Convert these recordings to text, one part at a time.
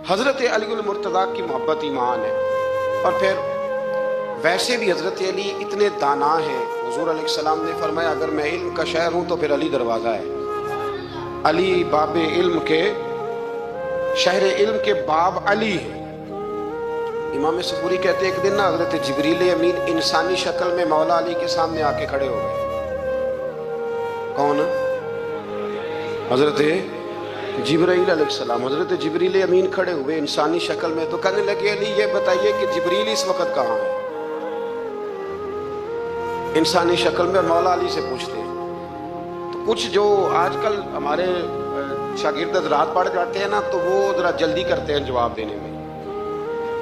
حضرت علی المرتضیٰ کی محبت ایمان ہے. اور پھر ویسے بھی حضرت علی اتنے دانا ہیں. حضور علیہ السلام نے فرمایا اگر میں علم کا شہر ہوں تو پھر علی دروازہ ہے. علی باب علم کے شہر علم کے باب علی ہے. امام صبوری کہتے ہیں ایک دن نا حضرت جبریل امین انسانی شکل میں مولا علی کے سامنے آ کے کھڑے ہو گئے. کون؟ حضرت جبرائیل علیہ السلام. حضرت جبریل امین کھڑے ہوئے انسانی شکل میں تو کہنے لگے علی یہ بتائیے کہ جبریل اس وقت کہاں ہے؟ انسانی شکل میں مولا علی سے پوچھتے ہیں. تو کچھ جو آج کل ہمارے شاگرد حضرات پڑھ جاتے ہیں نا تو وہ ذرا جلدی کرتے ہیں جواب دینے میں.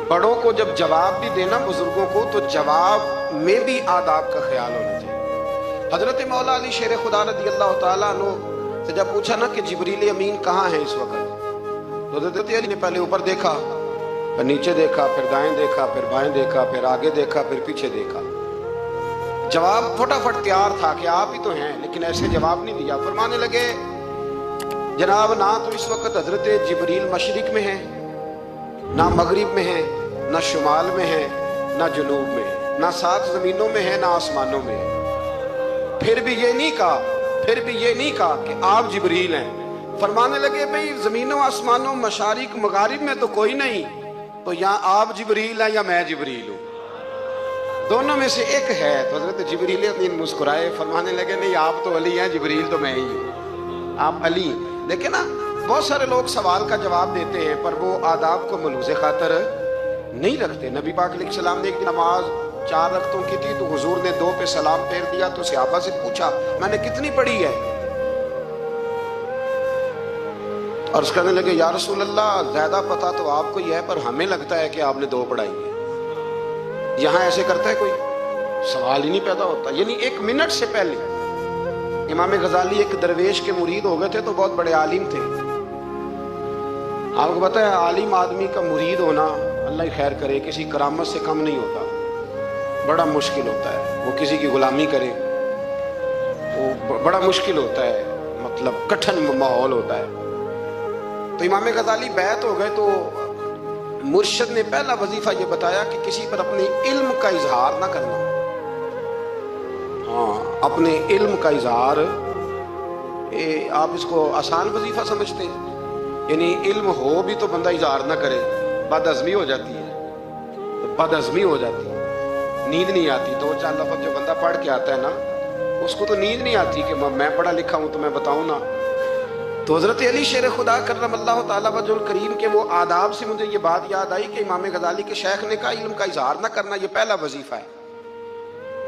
بڑوں کو جب جواب بھی دینا بزرگوں کو تو جواب میں بھی آداب کا خیال ہونا چاہیے. حضرت مولا علی شیر خدا رضی اللہ تعالیٰ عنہ سے جب پوچھا نا کہ جبریل امین کہاں ہے اس وقت تو حضرت علی نے پہلے اوپر دیکھا پھر نیچے دیکھا پھر دائیں دیکھا پھر بائیں دیکھا پھر آگے دیکھا پھر پیچھے دیکھا. جواب فٹافٹ تیار تھا کہ آپ ہی تو ہیں لیکن ایسے جواب نہیں دیا. فرمانے لگے جناب نہ تو اس وقت حضرت جبریل مشرق میں ہیں نہ مغرب میں ہیں نہ شمال میں ہیں نہ جنوب میں ہیں نہ 7 زمینوں میں ہیں نہ آسمانوں میں ہیں. پھر بھی یہ نہیں کہا کہ آپ جبریل ہیں. فرمانے لگے بھئی زمینوں آسمانوں مشارق مغارب میں تو کوئی نہیں تو یہاں آپ جبریل ہیں یا میں جبریل ہوں؟ دونوں میں سے ایک ہے. تو حضرت جبریل امین مسکرائے فرمانے لگے نہیں آپ تو علی ہیں جبریل تو میں ہی ہوں. آپ علی. لیکن نا بہت سارے لوگ سوال کا جواب دیتے ہیں پر وہ آداب کو ملحوظ خاطر نہیں رکھتے. نبی پاک علیہ السلام نے ایک دن نماز 4 رکعتوں کی تھی تو حضور نے 2 پہ سلام پھیر دیا تو صحابہ سے پوچھا میں نے کتنی پڑھی ہے؟ اور اس کہنے لگے یا رسول اللہ زیادہ پتہ تو آپ کو ہی ہے پر ہمیں لگتا ہے کہ آپ نے 2 پڑھائی ہے. یہاں ایسے کرتا ہے کوئی؟ سوال ہی نہیں پیدا ہوتا. یعنی 1 منٹ سے پہلے امام غزالی ایک درویش کے مرید ہو گئے تھے تو بہت بڑے عالم تھے. آپ کو پتہ ہے عالم آدمی کا مرید ہونا اللہ ہی خیر کرے کسی کرامت سے کم نہیں ہوتا. بڑا مشکل ہوتا ہے وہ کسی کی غلامی کرے وہ بڑا مشکل ہوتا ہے. مطلب کٹھن ماحول ہوتا ہے. تو امام غزالی بیعت ہو گئے تو مرشد نے پہلا وظیفہ یہ بتایا کہ کسی پر اپنے علم کا اظہار نہ کرنا. ہاں اپنے علم کا اظہار آپ اس کو آسان وظیفہ سمجھتے ہیں. یعنی علم ہو بھی تو بندہ اظہار نہ کرے بد ہضمی ہو جاتی ہے. بد ہضمی ہو جاتی ہے نیند نہیں آتی. 2-4 لفظ جو بندہ پڑھ کے آتا ہے نا اس کو تو نیند نہیں آتی کہ میں پڑھا لکھا ہوں تو میں بتاؤں نا. تو حضرت علی شیر خدا کرم اللہ تعالیٰ وجہ الکریم کے وہ آداب سے مجھے یہ بات یاد آئی کہ امام غزالی کے شیخ نے کہا علم کا اظہار نہ کرنا یہ پہلا وظیفہ ہے.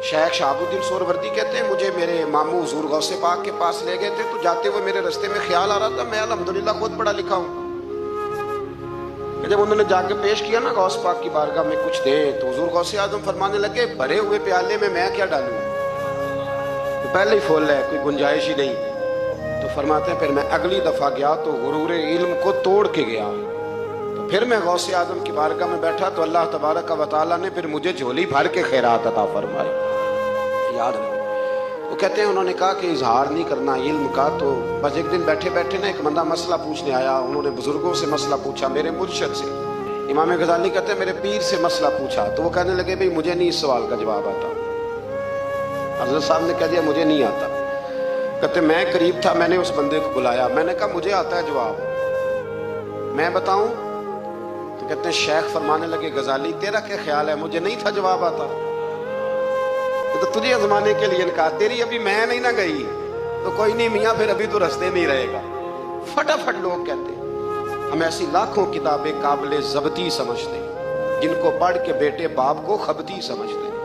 شیخ شہاب الدین سہروردی کہتے ہیں مجھے میرے ماموں حضور غوث پاک کے پاس لے گئے تھے تو جاتے ہوئے میرے رستے میں خیال آ رہا تھا میں الحمدللہ خود پڑھا لکھا ہوں. جب انہوں نے جا کے پیش کیا نا غوث پاک کی بارگاہ میں کچھ دیں تو حضور غوث اعظم فرمانے لگے بھرے ہوئے پیالے میں کیا ڈالوں تو پہلے ہی فول ہے کوئی گنجائش ہی نہیں. تو فرماتے ہیں پھر میں اگلی دفعہ گیا تو غرور علم کو توڑ کے گیا. تو پھر میں غوث اعظم کی بارگاہ میں بیٹھا تو اللہ تبارک و تعالیٰ نے پھر مجھے جھولی بھر کے خیرات عطا فرمائی. یاد رکھیں. وہ کہتے ہیں انہوں نے کہا کہ اظہار نہیں کرنا علم کا. تو بس ایک دن بیٹھے بیٹھے نا ایک بندہ مسئلہ پوچھنے آیا. انہوں نے بزرگوں سے مسئلہ پوچھا میرے مرشد سے. امام غزالی کہتے ہیں میرے پیر سے مسئلہ پوچھا تو وہ کہنے لگے بھئی مجھے نہیں اس سوال کا جواب آتا. حضرت صاحب نے کہہ دیا مجھے نہیں آتا. کہتے میں قریب تھا میں نے اس بندے کو بلایا میں نے کہا مجھے آتا ہے جواب میں بتاؤں؟ تو کہتے ہیں شیخ فرمانے لگے غزالی تیرا کیا خیال ہے مجھے نہیں تھا جواب آتا تو تجھے آزمانے کے لیے کہا تیری ابھی میں نہیں نہ گئی تو کوئی نہیں میاں پھر ابھی تو رستے میں ہی رہے گا. فٹافٹ لوگ کہتے ہیں ہم ایسی لاکھوں کتابیں قابل ضبطی سمجھتے ہیں جن کو پڑھ کے بیٹے باپ کو خبتی سمجھتے ہیں.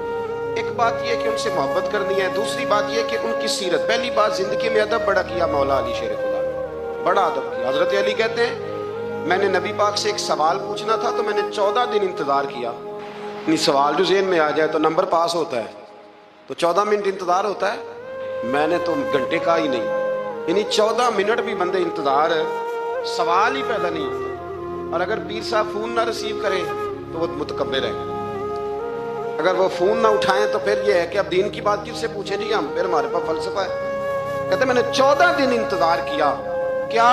ایک بات یہ کہ ان سے محبت کرنی ہے. دوسری بات یہ کہ ان کی سیرت. پہلی بات زندگی میں ادب بڑا کیا مولا علی شیر خدا بڑا ادب کیا. حضرت علی کہتے ہیں میں نے نبی پاک سے ایک سوال پوچھنا تھا تو میں نے 14 دن انتظار کیا. سوال جو ذہن میں آ جائے تو نمبر پاس ہوتا ہے تو 14 منٹ انتظار ہوتا ہے. میں نے تو گھنٹے کا ہی نہیں یعنی 14 منٹ بھی بندے انتظار سوال ہی پیدا نہیں ہوتا. اور اگر پیر صاحب فون نہ ریسیو کرے تو وہ متکبر ہے. اگر وہ فون نہ اٹھائیں تو پھر یہ ہے کہ اب دین کی بات کس سے پوچھیں جی ہم پھر ہمارے پاس فلسفہ ہے. کہتے میں نے 14 دن انتظار کیا. کیا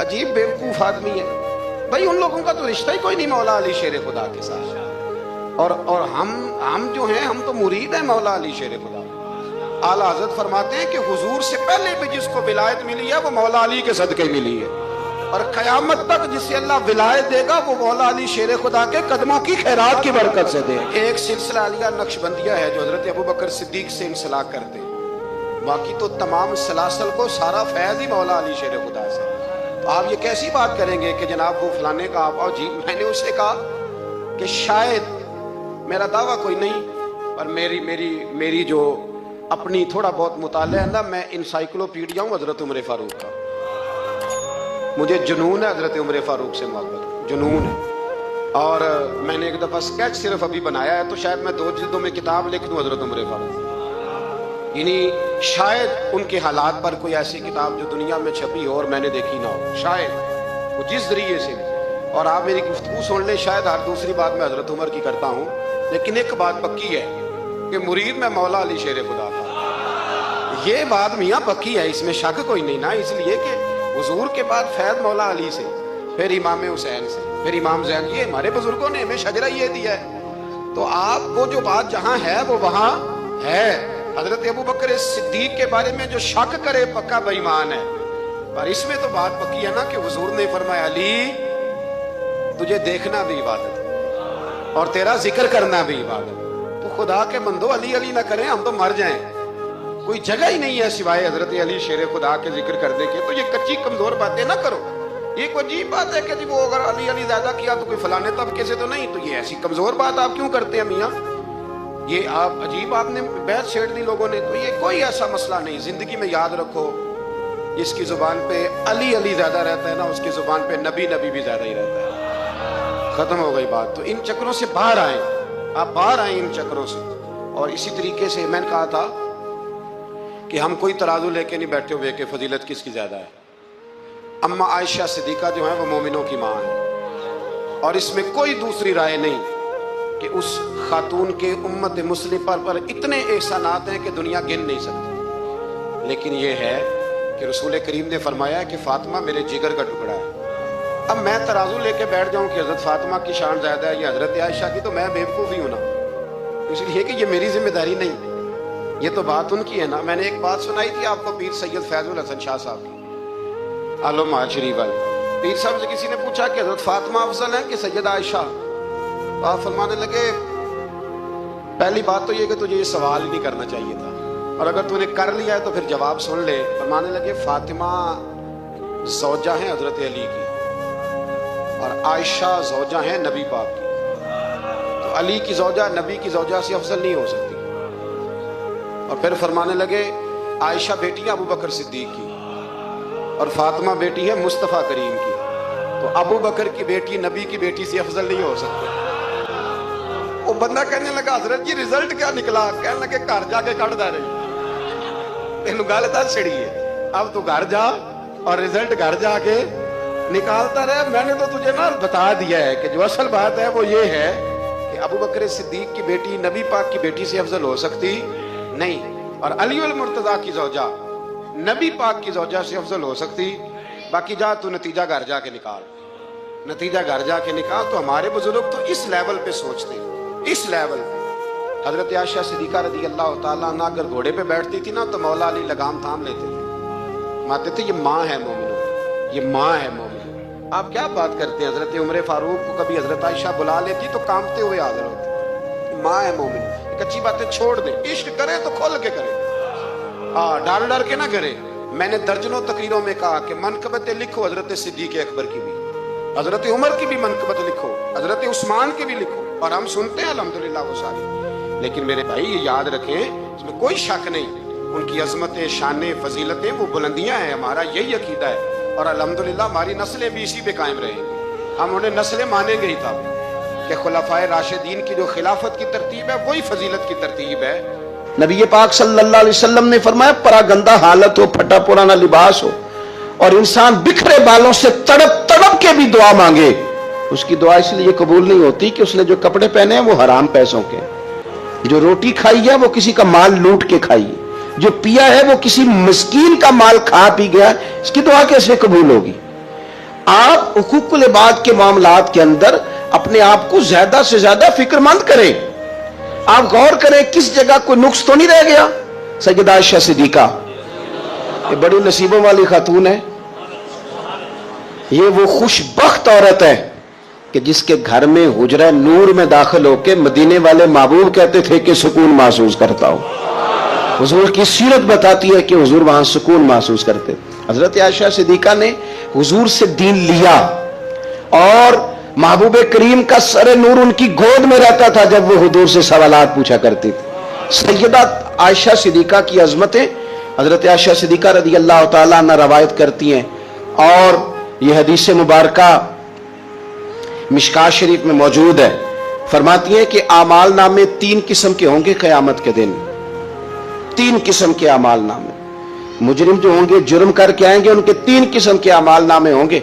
عجیب بیوقوف آدمی ہے بھائی. ان لوگوں کا تو رشتہ ہی کوئی نہیں مولا علی شیر خدا کے ساتھ. اور ہم جو ہیں ہم تو مرید ہیں مولا علی شیر خدا. اعلیٰ حضرت فرماتے ہیں کہ حضور سے پہلے بھی جس کو ولایت ملی ہے وہ مولا علی کے صدقے ملی ہے, اور قیامت تک جسے اللہ ولایت دے گا وہ مولا علی شیر خدا کے قدموں کی خیرات کی برکت سے دے. ایک سلسلہ علیہ نقشبندیہ ہے جو حضرت ابوبکر صدیق سے انسلاک کرتے, باقی تو تمام سلاسل کو سارا فیض ہی مولا علی شیر خدا سے. تو آپ یہ کیسی بات کریں گے کہ جناب وہ فلانے کا آپ. اور جی میں نے اسے کہا کہ شاید میرا دعویٰ کوئی نہیں, اور میری جو اپنی تھوڑا بہت مطالعہ ہے نا, میں انسائکلوپیڈیا ہوں حضرت عمر فاروق کا. مجھے جنون ہے حضرت عمر فاروق سے محبت, جنون ہے. اور میں نے ایک دفعہ سکیچ صرف ابھی بنایا ہے, تو شاید میں 2 جلدوں میں کتاب لکھ دوں حضرت عمر فاروق. یعنی شاید ان کے حالات پر کوئی ایسی کتاب جو دنیا میں چھپی ہو اور میں نے دیکھی نہ ہو, شاید وہ جس ذریعے سے. اور آپ میری گفتگو سن لیں, شاید ہر دوسری بات میں حضرت عمر کی کرتا ہوں, لیکن ایک بات پکی ہے کہ مرید میں مولا علی شیر خدا تھا. یہ بات میاں پکی ہے, اس میں شک کوئی نہیں نا. اس لیے کہ حضور کے بعد فیض مولا علی سے, پھر امام حسین سے, پھر امام زین. یہ ہمارے بزرگوں نے ہمیں شجرہ یہ دیا ہے. تو آپ کو جو بات جہاں ہے وہ وہاں ہے. حضرت ابوبکر صدیق کے بارے میں جو شک کرے پکا بے ایمان ہے. پر اس میں تو بات پکی ہے نا کہ حضور نے فرمایا علی تجھے دیکھنا بھی عبادت ہے اور تیرا ذکر کرنا بھی عبادت. تو خدا کے بندو علی علی نہ کریں, ہم تو مر جائیں. کوئی جگہ ہی نہیں ہے سوائے حضرت علی شیر خدا کے ذکر کرنے کے. تو یہ کچی کمزور باتیں نہ کرو. یہ کوئی عجیب بات ہے کہ جی وہ اگر علی علی زیادہ کیا تو کوئی فلانے طبقے سے تو نہیں. تو یہ ایسی کمزور بات آپ کیوں کرتے ہیں میاں؟ یہ آپ عجیب آپ نے بیعت چھیڑ دی لوگوں نے. تو یہ کوئی ایسا مسئلہ نہیں. زندگی میں یاد رکھو, جس کی زبان پہ علی علی زیادہ رہتا ہے نا, اس کی زبان پہ نبی نبی بھی زیادہ ہی رہتا ہے. ختم ہو گئی بات. تو ان چکروں سے باہر آئیں, آپ باہر آئیں ان چکروں سے. اور اسی طریقے سے میں نے کہا تھا کہ ہم کوئی ترازو لے کے نہیں بیٹھے ہوئے کہ فضیلت کس کی زیادہ ہے. اما عائشہ صدیقہ جو ہیں وہ مومنوں کی ماں ہیں, اور اس میں کوئی دوسری رائے نہیں کہ اس خاتون کے امت مسلم پر اتنے احسانات ہیں کہ دنیا گن نہیں سکتی. لیکن یہ ہے کہ رسول کریم نے فرمایا ہے کہ فاطمہ میرے جگر کا ٹکڑا ہے. اب میں ترازو لے کے بیٹھ جاؤں کہ حضرت فاطمہ کی شان زیادہ ہے یا حضرت عائشہ کی, تو میں بیوقوف ہی ہوں نا. اس لیے کہ یہ میری ذمہ داری نہیں, یہ تو بات ان کی ہے نا. میں نے ایک بات سنائی تھی آپ کو پیر سید فیض الحسن شاہ صاحب کی, عالم معاشری والے. پیر صاحب سے کسی نے پوچھا کہ حضرت فاطمہ افضل ہے کہ سیدہ عائشہ؟ تو آپ فرمانے لگے پہلی بات تو یہ کہ تجھے یہ سوال ہی نہیں کرنا چاہیے تھا, اور اگر تو نے کر لیا ہے تو پھر جواب سن لے. فرمانے لگے فاطمہ زوجہ ہیں حضرت علی کی, اور عائشہ زوجہ ہیں نبی پاک کی. تو علی کی زوجہ نبی کی زوجہ سے افضل نہیں ہو سکتی. اور پھر فرمانے لگے عائشہ بیٹی ہے ابو بکر صدیق کی, اور فاطمہ بیٹی ہے مصطفیٰ کریم کی. تو ابو بکر کی بیٹی نبی کی بیٹی سے افضل نہیں ہو سکتی. وہ بندہ کہنے لگا حضرت جی رزلٹ کیا نکلا؟ کہنے لگے گھر جا کے کٹ دے رہی تینوں گل دس چھڑی ہے, اب تو گھر جا اور رزلٹ گھر جا کے نکالتا رہے. میں نے تو تجھے نا بتا دیا ہے کہ جو اصل بات ہے وہ یہ ہے کہ ابو بکر صدیق کی بیٹی نبی پاک کی بیٹی سے افضل ہو سکتی نہیں, اور علی المرتضیٰ کی زوجہ نبی پاک کی زوجہ سے افضل ہو سکتی. باقی جا تو نتیجہ گھر جا کے نکال, نتیجہ گھر جا کے نکال. تو ہمارے بزرگ تو اس لیول پہ سوچتے ہیں, اس لیول پہ. حضرت عائشہ صدیقہ رضی اللہ تعالیٰ عنہ اگر گھوڑے پہ بیٹھتی تھی نا تو مولا علی لگام تھام لیتے تھے, ماتے تھے یہ ماں ہے مومنوں, یہ ماں ہے مومن. آپ کیا بات کرتے ہیں؟ حضرت عمر فاروق کو کبھی حضرت عائشہ بلا لیتی تو کانپتے ہوئے حاضر ہوتے. ماں ہے مومن. کچی باتیں چھوڑ دیں, عشق کرے تو کھول کے کرے, ڈر ڈر کے نہ کرے. میں نے درجنوں تقریروں میں کہا کہ منقبتیں لکھو حضرت صدیق اکبر کی بھی, حضرت عمر کی بھی منقبت لکھو, حضرت عثمان کی بھی لکھو, اور ہم سنتے ہیں الحمدللہ وہ ساری. لیکن میرے بھائی یہ یاد رکھیں, اس میں کوئی شک نہیں, ان کی عظمتیں, شانیں, فضیلتیں وہ بلندیاں ہیں. ہمارا یہی عقیدہ ہے, اور الحمدللہ ہماری نسلیں بھی اسی پہ قائم رہیں گی. ہم انہیں نسلیں مانیں گے ہی تھا کہ خلفائے راشدین کی جو خلافت کی ترتیب ہے وہی فضیلت کی ترتیب ہے. نبی پاک صلی اللہ علیہ وسلم نے فرمایا پراگندہ حالت ہو, پھٹا پرانا لباس ہو, اور انسان بکھرے بالوں سے تڑپ تڑپ کے بھی دعا مانگے, اس کی دعا اس لیے قبول نہیں ہوتی کہ اس نے جو کپڑے پہنے ہیں وہ حرام پیسوں کے, جو روٹی کھائی ہے وہ کسی کا مال لوٹ کے کھائی ہے, جو پیا ہے وہ کسی مسکین کا مال کھا پی گیا، اس کی دعا کیسے قبول ہوگی؟ آپ حقوق العباد کے معاملات کے اندر اپنے آپ کو زیادہ سے زیادہ فکر مند کریں. آپ غور کریں کس جگہ کوئی نقص تو نہیں رہ گیا. سیدہ عائشہ صدیقہ یہ بڑی نصیبوں والی خاتون ہے. یہ وہ خوش بخت عورت ہے کہ جس کے گھر میں حجرہ نور میں داخل ہو کے مدینے والے محبوب کہتے تھے کہ سکون محسوس کرتا ہوں. حضور کی سیرت بتاتی ہے کہ حضور وہاں سکون محسوس کرتے. حضرت عائشہ صدیقہ نے حضور سے دین لیا اور محبوب کریم کا سر نور ان کی گود میں رہتا تھا جب وہ حضور سے سوالات پوچھا کرتی تھی. سیدہ عائشہ صدیقہ کی عظمتیں حضرت عائشہ صدیقہ رضی اللہ تعالیٰ عنہ روایت کرتی ہیں، اور یہ حدیث مبارکہ مشکاۃ شریف میں موجود ہے. فرماتی ہیں کہ اعمال نامے 3 قسم کے ہوں گے قیامت کے دن. 3 قسم کے اعمال نامے. مجرم جو ہوں گے، جرم کر کے آئیں گے، ان کے 3 قسم کے اعمال نامے ہوں گے.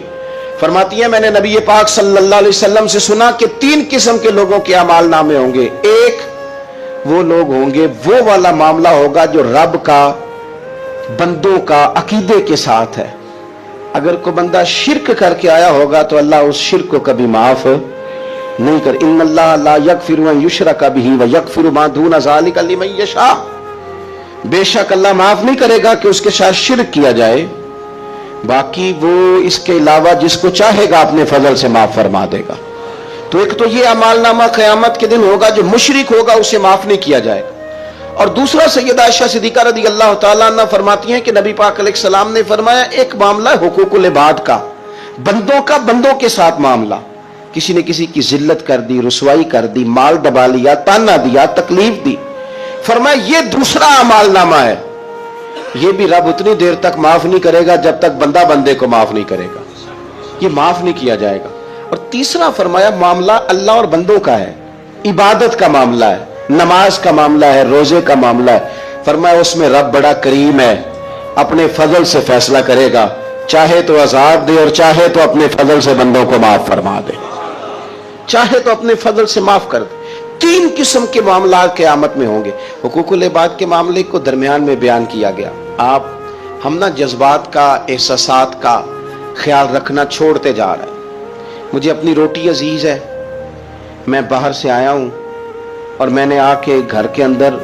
فرماتی ہیں میں نے نبی پاک صلی اللہ علیہ وسلم سے سنا کہ 3 قسم کے لوگوں کے اعمال نامے ہوں گے. ایک وہ لوگ ہوں گے، وہ والا معاملہ ہوگا جو رب کا بندوں کا عقیدے کے ساتھ ہے. اگر کوئی بندہ شرک کر کے آیا ہوگا تو اللہ اس شرک کو کبھی معاف نہیں کر. ان اللہ لا یغفر ان یشرک بہ ویغفر ما دون ذلک لمن یشاء. بے شک اللہ معاف نہیں کرے گا کہ اس کے ساتھ شرک کیا جائے، باقی وہ اس کے علاوہ جس کو چاہے گا اپنے فضل سے معاف فرما دے گا. تو ایک تو یہ اعمال نامہ قیامت کے دن ہوگا، جو مشرک ہوگا اسے معاف نہیں کیا جائے گا. اور دوسرا سیدہ عائشہ صدیقہ رضی اللہ تعالیٰ عنہ فرماتی ہیں کہ نبی پاک علیہ السلام نے فرمایا ایک معاملہ ہے حقوق العباد کا، بندوں کے ساتھ معاملہ. کسی نے کسی کی ذلت کر دی، رسوائی کر دی، مال دبا لیا، تانا دیا، تکلیف دی. فرمایا یہ دوسرا اعمال نامہ ہے، یہ بھی رب اتنی دیر تک معاف نہیں کرے گا جب تک بندہ بندے کو معاف نہیں کرے گا، یہ معاف نہیں کیا جائے گا. اور تیسرا فرمایا معاملہ اللہ اور بندوں کا ہے، عبادت کا معاملہ ہے، نماز کا معاملہ ہے، روزے کا معاملہ ہے. فرمایا اس میں رب بڑا کریم ہے، اپنے فضل سے فیصلہ کرے گا، چاہے تو عذاب دے اور چاہے تو اپنے فضل سے بندوں کو معاف فرما دے، چاہے تو اپنے فضل سے معاف کر دے. 3 قسم کے معاملات قیامت میں ہوں گے. حقوق العباد کے معاملے کو درمیان میں بیان کیا گیا. ہم نا جذبات کا، احساسات کا خیال رکھنا چھوڑتے جا رہے ہیں. مجھے اپنی روٹی عزیز ہے، میں باہر سے آیا ہوں اور میں نے آ کے گھر کے اندر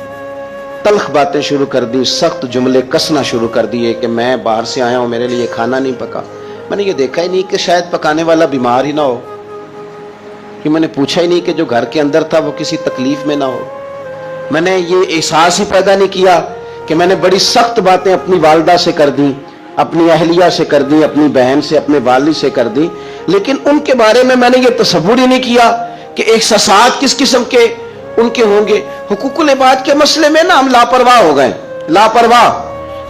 تلخ باتیں شروع کر دی، سخت جملے کسنا شروع کر دیے کہ میں باہر سے آیا ہوں، میرے لیے کھانا نہیں پکا. میں نے یہ دیکھا ہی نہیں کہ شاید پکانے والا بیمار ہی نہ ہو، کہ میں نے پوچھا ہی نہیں کہ جو گھر کے اندر تھا وہ کسی تکلیف میں نہ ہو. میں نے یہ احساس ہی پیدا نہیں کیا کہ میں نے بڑی سخت باتیں اپنی والدہ سے کر دی، اپنی اہلیہ سے کر دی، اپنی بہن سے، اپنے والد سے کر دی، لیکن ان کے بارے میں نے یہ تصور ہی نہیں کیا کہ احساسات کس قسم کے ان کے ہوں گے. حقوق العباد کے مسئلے میں نا ہم لاپرواہ ہو گئے، لاپرواہ.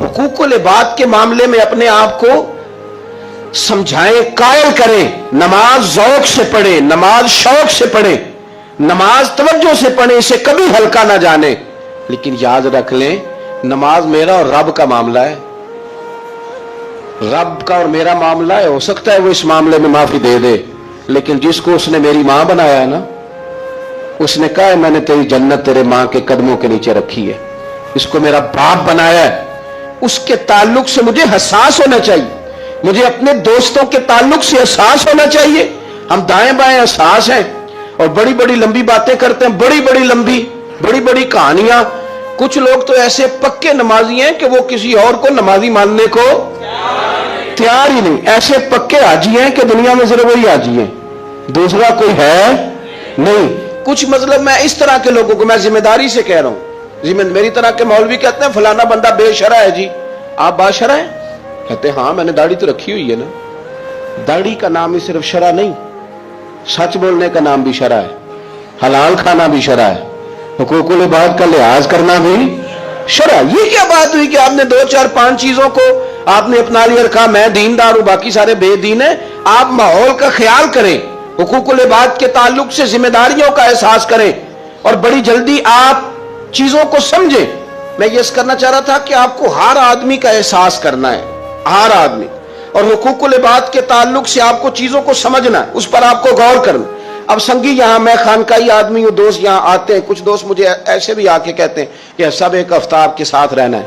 حقوق العباد کے معاملے میں اپنے آپ کو سمجھائیں، قائل کریں. نماز ذوق سے پڑھیں، نماز شوق سے پڑھیں، نماز توجہ سے پڑھیں، اسے کبھی ہلکا نہ جانیں. لیکن یاد رکھ لیں نماز میرا اور رب کا معاملہ ہے، رب کا اور میرا معاملہ ہے. ہو سکتا ہے وہ اس معاملے میں معافی دے دے، لیکن جس کو اس نے میری ماں بنایا ہے نا، اس نے کہا ہے میں نے تیری جنت تیرے ماں کے قدموں کے نیچے رکھی ہے، اس کو میرا باپ بنایا ہے، اس کے تعلق سے مجھے حساس ہونا چاہیے. مجھے اپنے دوستوں کے تعلق سے احساس ہونا چاہیے. ہم دائیں بائیں احساس ہیں اور بڑی بڑی لمبی باتیں کرتے ہیں، بڑی بڑی لمبی بڑی بڑی کہانیاں. کچھ لوگ تو ایسے پکے نمازی ہیں کہ وہ کسی اور کو نمازی ماننے کو تیار ہی نہیں. ایسے پکے حاجی ہیں کہ دنیا میں صرف وہی حاجی ہیں، دوسرا کوئی ہے نہیں. کچھ مطلب میں اس طرح کے لوگوں کو میں ذمہ داری سے کہہ رہا ہوں، میری طرح کے مولوی کہتے ہیں فلانا بندہ بے شرع ہے. جی آپ باشرع ہیں؟ کہتے ہیں ہاں میں نے داڑھی تو رکھی ہوئی ہے نا. داڑھی کا نام ہی صرف شرع نہیں، سچ بولنے کا نام بھی شرع ہے، حلال کھانا بھی شرع ہے، حقوق العباد کا لحاظ کرنا بھی شرع. یہ کیا بات ہوئی کہ آپ نے 2 4 5 چیزوں کو آپ نے اپنا لیا رکھا، میں دیندار ہوں باقی سارے بے دین ہیں. آپ ماحول کا خیال کریں، حقوق العباد کے تعلق سے ذمہ داریوں کا احساس کریں اور بڑی جلدی آپ چیزوں کو سمجھیں. میں یہ کرنا چاہ رہا تھا کہ آپ کو ہر آدمی کا احساس کرنا ہے، ہر آدمی، اور حقوق العباد کے تعلق سے آپ کو چیزوں کو سمجھنا ہے، اس پر آپ کو غور کرنا. اب سنگی یہاں میں خانقاہی آدمی ہوں، دوست یہاں آتے ہیں، کچھ دوست مجھے ایسے بھی آ کے کہتے ہیں کہ سب ایک ہفتہ آپ کے ساتھ رہنا ہے.